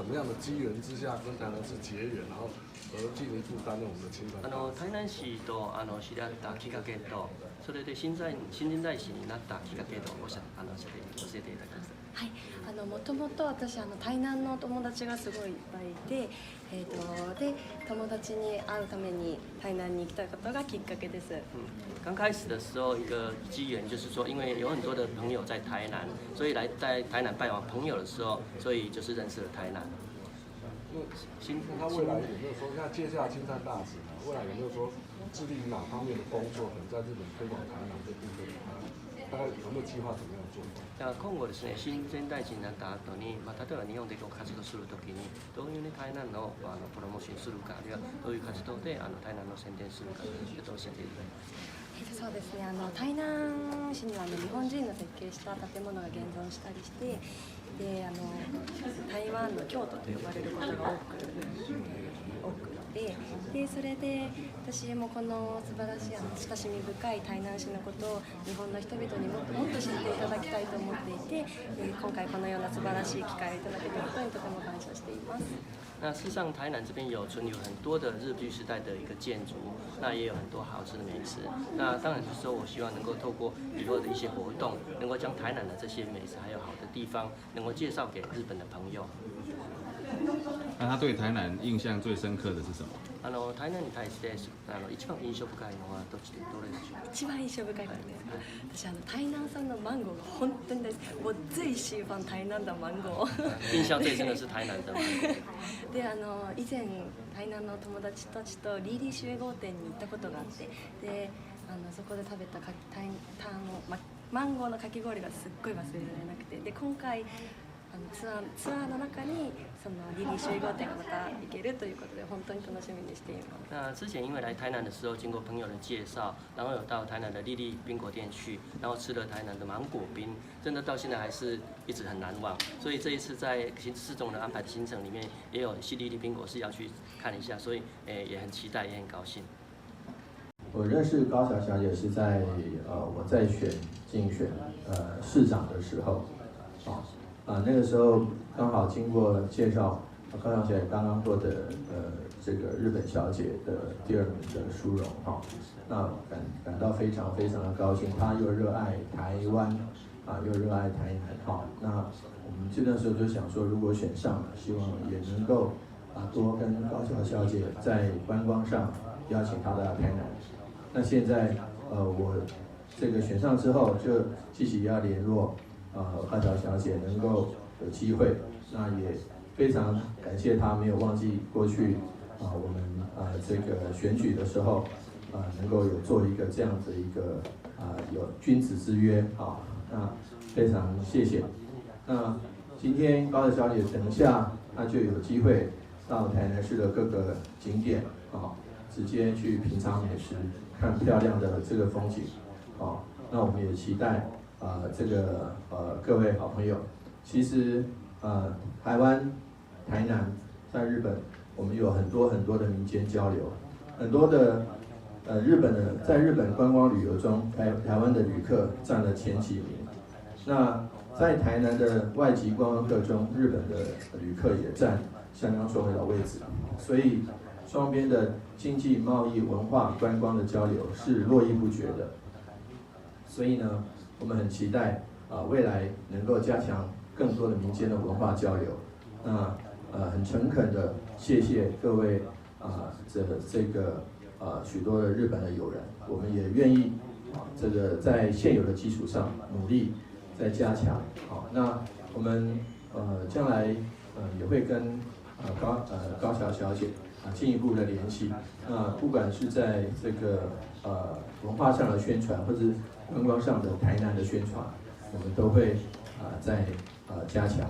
么样的机缘之下跟台南市结缘，然后而进一步担任我们的青团？台南市と知り合ったきっかけと、それで新陳代謝になったきっかけと教えていただけますか。はい、もともと私台南の友達がすごいいっぱいいて、で友達に会うために台南に来たことがきっかけです。刚开始的时候，一个机缘就是说，因为有很多的朋友在台南，所以在台南拜访朋友的时候，所以就是认识了台南。他未来有没有说，那接下来青山大使呢？未来有没有说致力于哪方面的工作？可能在日本推广台南这部分，大概有没有計劃怎么样做？今後ですね、新陳代謝になった後に、例えば日本で活動するときに、どういう台南のプロモーションするか、あるいはどういう活動で台南の宣伝するかということを教えていただきます。そうですね、台南市には日本人の設計した建物が現存したりして、で台湾の京都と呼ばれることが多くて、それで私もこの素晴らしい親しみ深い台南市のことを日本の人々にもっと知っていただきたいと思っていて、今回このような素晴らしい機会をいただけたことにとても感謝しています。那事实上，台南这边存留很多的日据时代的一个建筑，那也有很多好吃的美食。那当然就是说我希望能够透过以后的一些活动，能够将台南的这些美食还有好的地方，能够介绍给日本的朋友。那他对台南印象最深刻的是什么？台南に対して一番印象深いのはどれでしょう？一番印象深いのですね。私台南産のマンゴーが本当に大好き。我最喜欢台南的芒果。印象最深的是台南的芒果。で以前台南の友達たちとリーリー集合店に行ったことがあって、でそこで食べたマンゴーのかき氷がすっごい忘れられなくて、で今回ツアーの中にそのリリー集合店がまた行けるということで本当に楽しみにしています。那之前因为来台南的时候，经过朋友的介绍，然后有到台南的丽丽冰果店去，然后吃了台南的芒果冰，真的到现在还是一直很难忘。所以这一次在市总的安排的行程里面，也有西丽丽冰果是要去看一下，所以也很期待，也很高兴。我认识高桥小姐是在我在竞选市长的时候，那个时候刚好经过介绍，高桥小姐刚刚获得这个日本小姐的第2名的殊荣那感到非常非常的高兴。她又热爱台湾又热爱台南那我们那时候就想说，如果选上了，希望也能够多跟高桥小姐在观光上邀请她到台南。那现在我这个选上之后，就积极要联络高桥小姐能够有机会，那也非常感谢她没有忘记过去我们这个选举的时候能够有做一个这样子一个有君子之约那非常谢谢。那今天高桥小姐等一下她就有机会到台南市的各个景点直接去品尝美食，看漂亮的这个风景那我们也期待这个各位好朋友，其实台湾、台南在日本，我们有很多很多的民间交流，很多的在日本观光旅游中，台湾的旅客占了前几名。那在台南的外籍观光客中，日本的旅客也占相当重要的位置，所以双边的经济、贸易、文化、观光的交流是络绎不绝的。所以呢，我们很期待未来能够加强更多的民间的文化交流。那很诚恳的谢谢各位这个许多的日本的友人，我们也愿意这个在现有的基础上努力再加强。那我们将来也会跟高桥小姐进一步的联系。那不管是在这个文化上的宣传，或者观光上的台南的宣传，我们都会再加强。